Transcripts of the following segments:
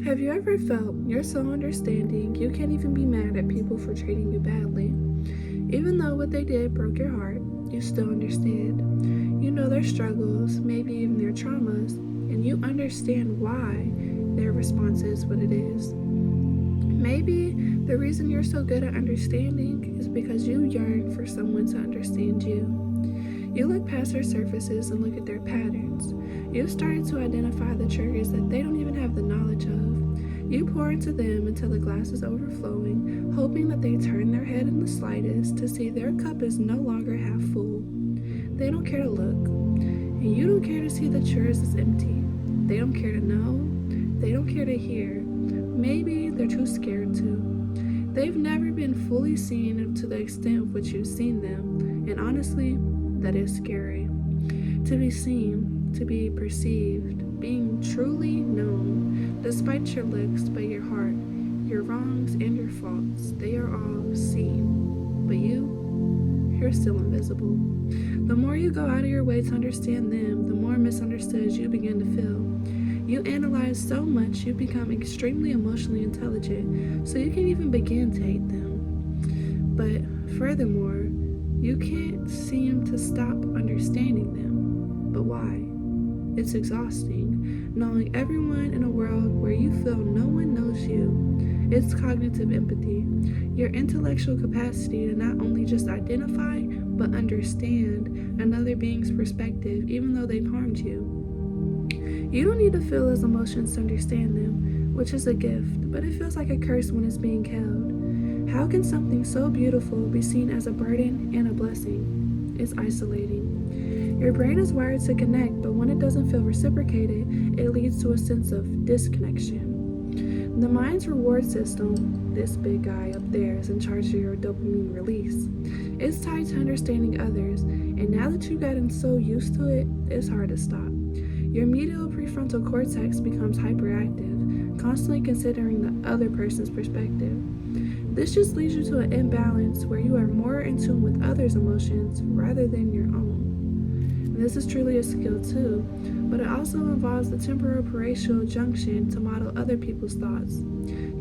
Have you ever felt you're so understanding you can't even be mad at people for treating you badly? Even though what they did broke your heart, you still understand. You know their struggles, maybe even their traumas, and you understand why their response is what it is. Maybe the reason you're so good at understanding is because you yearn for someone to understand you. You look past their surfaces and look at their patterns. You've started to identify the triggers that they don't even have the knowledge of. You pour into them until the glass is overflowing, hoping that they turn their head in the slightest to see their cup is no longer half full. They don't care to look, and you don't care to see that yours is empty. They don't care to know. They don't care to hear. Maybe they're too scared to. They've never been fully seen to the extent of which you've seen them, and honestly, that is scary. To be seen, to be perceived, being truly known, despite your looks, but your heart, your wrongs and your faults, they are all seen. But you're still invisible. The more you go out of your way to understand them, the more misunderstood you begin to feel. You analyze so much, you become extremely emotionally intelligent, so you can't even begin to hate them. But furthermore, you can't seem to stop understanding them. But why? It's exhausting, knowing everyone in a world where you feel no one knows you. It's cognitive empathy, your intellectual capacity to not only just identify, but understand another being's perspective, even though they've harmed you. You don't need to feel those emotions to understand them, which is a gift, but it feels like a curse when it's being held. How can something so beautiful be seen as a burden and a blessing? It's isolating. Your brain is wired to connect, but when it doesn't feel reciprocated, it leads to a sense of disconnection. The mind's reward system, this big guy up there, is in charge of your dopamine release. It's tied to understanding others, and now that you've gotten so used to it, it's hard to stop. Your medial prefrontal cortex becomes hyperactive, constantly considering the other person's perspective. This just leads you to an imbalance where you are more in tune with others' emotions rather than your own. This is truly a skill too, but it also involves the temporoparietal junction to model other people's thoughts.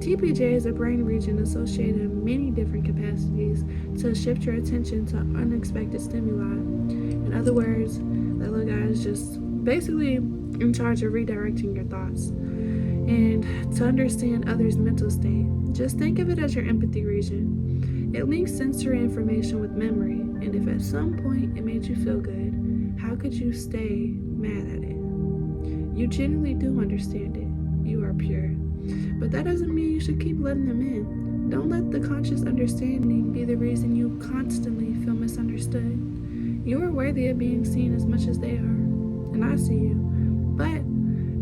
TPJ is a brain region associated in many different capacities to shift your attention to unexpected stimuli. In other words, that little guy is just basically in charge of redirecting your thoughts. And to understand others' mental state, just think of it as your empathy region. It links sensory information with memory, and if at some point it made you feel good, how could you stay mad at it? You genuinely do understand it. You are pure. But that doesn't mean you should keep letting them in. Don't let the conscious understanding be the reason you constantly feel misunderstood. You are worthy of being seen as much as they are, and I see you. But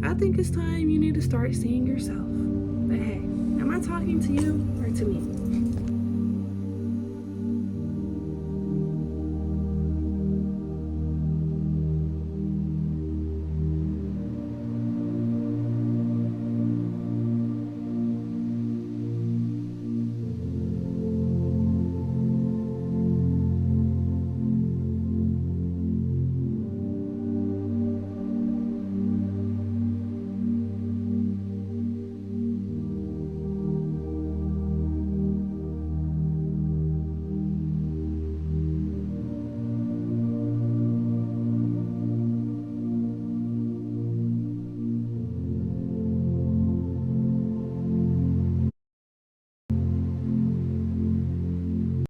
I think it's time you need to start seeing yourself. But hey, am I talking to you or to me?